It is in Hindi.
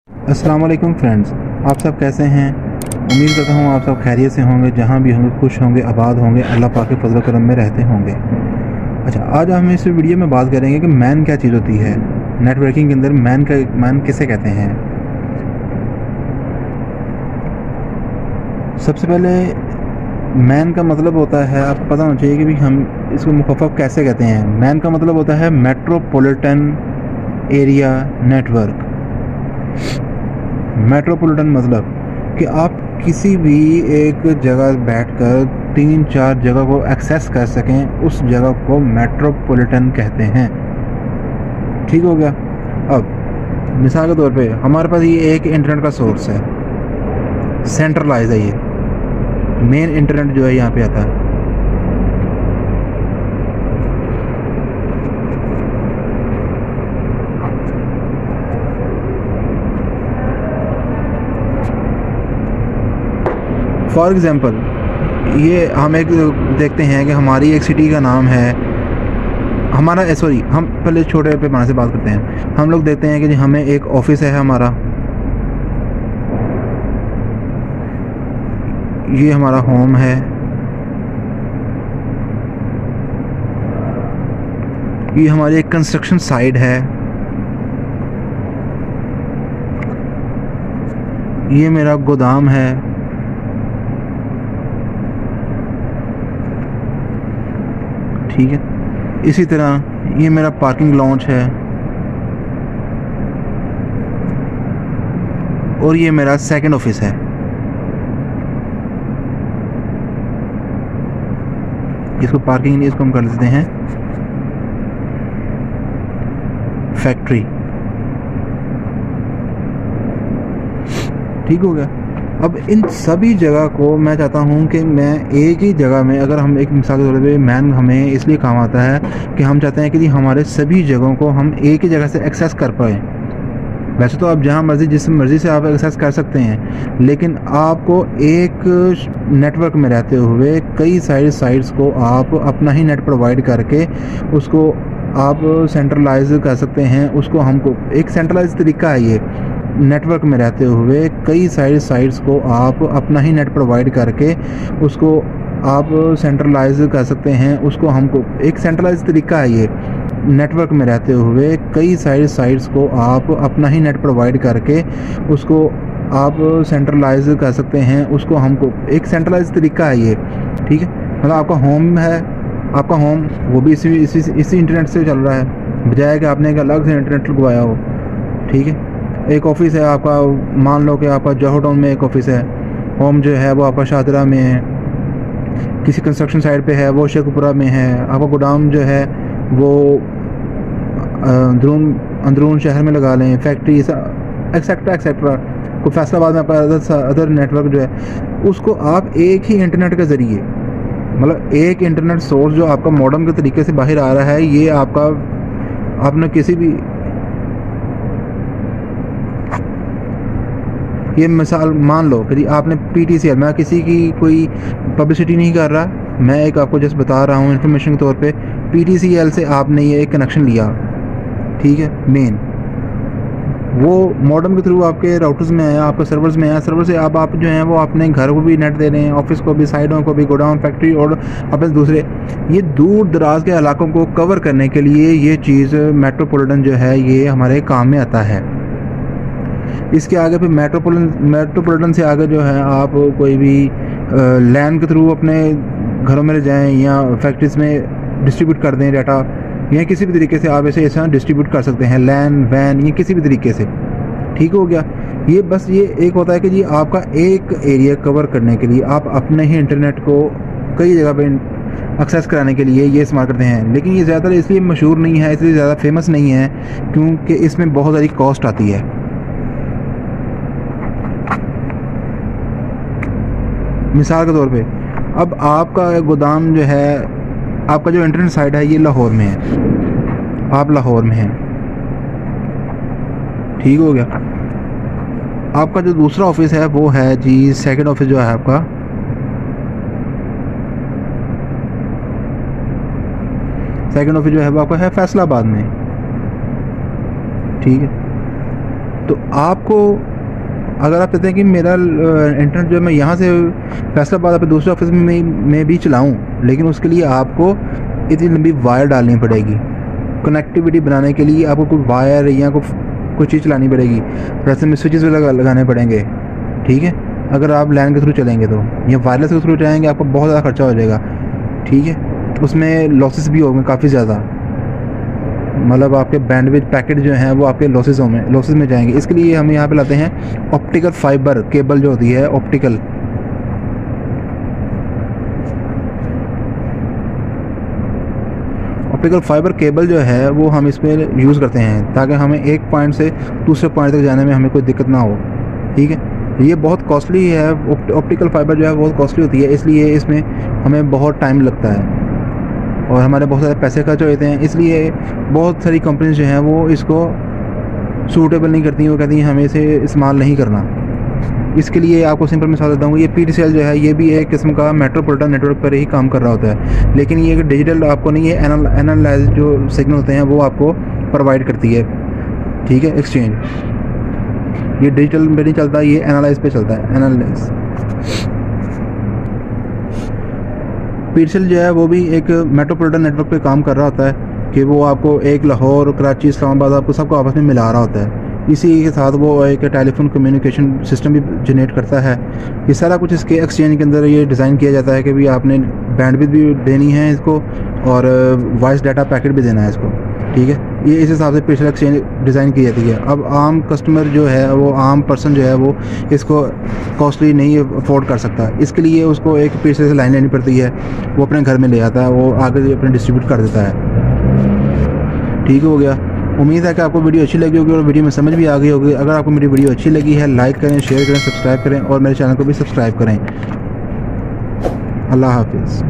अस्सलाम वालेकुम फ्रेंड्स, आप सब कैसे हैं। उम्मीद करता हूँ आप सब खैरियत से होंगे, जहाँ भी होंगे खुश होंगे, आबाद होंगे, अल्लाह पाक के फजल करम में रहते होंगे। अच्छा, आज हम इस वीडियो में बात करेंगे कि मैन क्या चीज़ होती है। नेटवर्किंग के अंदर मैन किसे कहते हैं। सबसे पहले मैन का मतलब होता है, आपको पता होना चाहिए कि भी हम इसको मुखफ़्फ़फ़ कैसे कहते हैं। मैन का मतलब होता है मेट्रोपॉलिटन एरिया नेटवर्क। मेट्रोपॉलिटन मतलब कि आप किसी भी एक जगह बैठकर 3-4 जगह को एक्सेस कर सकें, उस जगह को मेट्रोपॉलिटन कहते हैं। ठीक हो गया। अब मिसाल के तौर पे हमारे पास ये एक इंटरनेट का सोर्स है, सेंट्रलाइज है, ये मेन इंटरनेट जो है यहाँ पे आता है। फॉर एग्ज़ाम्पल ये हम एक देखते हैं कि हमारी एक सिटी का नाम है, हमारा सॉरी हम पहले छोटे पैमाने से बात करते हैं। हम लोग देखते हैं कि जी हमें एक ऑफिस है हमारा, ये हमारा होम है, ये हमारी एक कंस्ट्रक्शन साइट है, ये मेरा गोदाम है, ठीक है। इसी तरह ये मेरा पार्किंग लॉन्च है और ये मेरा सेकंड ऑफिस है। इसको पार्किंग नहीं, इसको हम कर देते हैं फैक्ट्री। ठीक हो गया। अब इन सभी जगह को मैं चाहता हूँ कि मैं एक ही जगह में, अगर हम एक मिसाल के तौर पे मैन हमें इसलिए काम आता है कि हम चाहते हैं कि जी हमारे सभी जगहों को हम एक ही जगह से एक्सेस कर पाएँ। वैसे तो आप जहाँ मर्ज़ी जिस मर्ज़ी से आप एक्सेस कर सकते हैं, लेकिन आपको एक नेटवर्क में रहते हुए कई सारी साइट्स को आप अपना ही नेट प्रोवाइड करके उसको आप सेंट्रलाइज कर सकते हैं। उसको हमको एक सेंट्रलाइज तरीका है ये, नेटवर्क में रहते हुए कई सारी साइट्स को आप अपना ही नेट प्रोवाइड करके उसको आप सेंट्रलाइज कर सकते हैं। उसको हमको एक सेंट्रलाइज तरीका है ये, नेटवर्क में रहते हुए कई सारी साइट्स को आप अपना ही नेट प्रोवाइड करके उसको आप सेंट्रलाइज कर सकते हैं। उसको हमको एक सेंट्रलाइज तरीका है ये, ठीक है। मतलब आपका होम है, आपका होम वो भी इसी इंटरनेट से चल रहा है, बजाय कि आपने एक अलग से इंटरनेट लगवाया हो, ठीक है। एक ऑफिस है आपका, मान लो कि आपका जौहर टाउन में एक ऑफिस है, होम जो है वो आपका शाहदरा में है, किसी कंस्ट्रक्शन साइट पे है वो शेखपुरा में है, आपका गोदाम जो है वो अंदरून शहर में लगा लें, फैक्ट्री एक्सेट्रा एक्सेट्रा को फैसलाबाद में आपका अदर नेटवर्क जो है, उसको आप एक ही इंटरनेट के ज़रिए, मतलब एक इंटरनेट सोर्स जो आपका मॉडेम के तरीके से बाहर आ रहा है, ये आपका आपने किसी भी, ये मिसाल मान लो कि आपने PTCL, मैं किसी की कोई पब्लिसिटी नहीं कर रहा, मैं एक आपको जस्ट बता रहा हूँ इन्फॉर्मेशन के तौर पे। PTCL से आपने ये एक कनेक्शन लिया, ठीक है, मेन वो मॉडेम के थ्रू आपके राउटर्स में आया, आपके सर्वर्स में आया, सर्वर से आप जो हैं वो अपने घर को भी नेट दे रहे हैं, ऑफिस को भी, साइडों को भी, गोडाउन, फैक्ट्री और अपने दूसरे ये दूर दराज के इलाकों को कवर करने के लिए ये चीज़ मेट्रोपॉलिटन जो है ये हमारे काम में आता है। इसके आगे फिर मेट्रोपॉलिटन से आगे जो है आप कोई भी लैन के थ्रू अपने घरों में ले जाएं या फैक्ट्रीज में डिस्ट्रीब्यूट कर दें डाटा, या किसी भी तरीके से आप ऐसा डिस्ट्रीब्यूट कर सकते हैं, लैन वैन, ये किसी भी तरीके से। ठीक हो गया। ये बस ये एक होता है कि जी आपका एक एरिया कवर करने के लिए आप अपने ही इंटरनेट को कई जगह पे एक्सेस कराने के लिए ये इस्तेमाल करते हैं, लेकिन ये ज़्यादातर इसलिए मशहूर नहीं है, इसलिए ज़्यादा फेमस नहीं है क्योंकि इसमें बहुत सारी कॉस्ट आती है। मिसाल के तौर पे अब आपका गोदाम जो है, आपका जो इंटरनेट साइट है ये लाहौर में है, आप लाहौर में हैं, ठीक हो गया। आपका जो दूसरा ऑफिस है वो है जी, सेकंड ऑफिस जो है आपका, सेकंड ऑफिस जो है वो आपका है फैसलाबाद में, ठीक है। तो आपको अगर आप चाहते हैं कि मेरा इंटरनेट जो है मैं यहाँ से फैसलाबाद पे दूसरे ऑफिस में भी चलाऊँ, लेकिन उसके लिए आपको इतनी लंबी वायर डालनी पड़ेगी। कनेक्टिविटी बनाने के लिए आपको कोई वायर या कोई चीज़ चलानी पड़ेगी, रास्ते में स्विचेस लगाने पड़ेंगे, ठीक है। अगर आप लैन के थ्रू चलेंगे तो, या वायरलेस के थ्रू जाएंगे आपको बहुत ज़्यादा खर्चा हो जाएगा, ठीक है। उसमें लॉसेस भी होंगे काफ़ी ज़्यादा, मतलब आपके बैंडविड्थ पैकेट जो हैं वो आपके लॉसेस में जाएंगे। इसके लिए हम यहाँ पे लाते हैं ऑप्टिकल फाइबर केबल जो होती है, ऑप्टिकल फाइबर केबल जो है वो हम इसमें यूज़ करते हैं ताकि हमें एक पॉइंट से दूसरे पॉइंट तक जाने में हमें कोई दिक्कत ना हो, ठीक है। ये बहुत कॉस्टली है, ऑप्टिकल फाइबर जो है बहुत कॉस्टली होती है, इसलिए इसमें हमें बहुत टाइम लगता है और हमारे बहुत सारे पैसे खर्च होते हैं। इसलिए बहुत सारी कंपनीज जो हैं वो इसको सूटेबल नहीं करती, वो कहती हैं हमें इसे इस्तेमाल नहीं करना। इसके लिए आपको सिंपल मिसाल देता हूँ, ये PTCL जो है ये भी एक किस्म का मेट्रोपॉलिटन नेटवर्क पर ही काम कर रहा होता है, लेकिन ये डिजिटल आपको नहीं है, एनालाइज जो सिग्नल होते हैं वो आपको प्रोवाइड करती है, ठीक है, एक्सचेंज। ये डिजिटल पे नहीं चलता, ये एनालाइज पे चलता है, एनालाइज। PTCL जो है वो भी एक मेट्रोपॉलिटन नेटवर्क पे काम कर रहा होता है कि वो आपको एक लाहौर, कराची, इस्लामाबाद आपको सबको आपस में मिला रहा होता है। इसी के साथ वो एक टेलीफोन कम्युनिकेशन सिस्टम भी जनरेट करता है। ये सारा कुछ इसके एक्सचेंज के अंदर ये डिज़ाइन किया जाता है कि भी आपने बैंडविड्थ भी देनी है इसको और वॉइस डाटा पैकेट भी देना है इसको, ठीक है। ये इस हिसाब से PTCL एक्सचेंज डिज़ाइन की जाती है। अब आम कस्टमर जो है वो, आम पर्सन जो है वो इसको कॉस्टली नहीं अफोर्ड कर सकता, इसके लिए उसको एक PTCL से लाइन लेनी पड़ती है, वो अपने घर में ले आता है, वो आगे अपने डिस्ट्रीब्यूट कर देता है, ठीक हो गया। उम्मीद है कि आपको वीडियो अच्छी लगी होगी और वीडियो में समझ भी आ गई होगी। अगर आपको मेरी वीडियो अच्छी लगी है, लाइक करें, शेयर करें, सब्सक्राइब करें और मेरे चैनल को भी सब्सक्राइब करें। अल्लाह हाफिज़।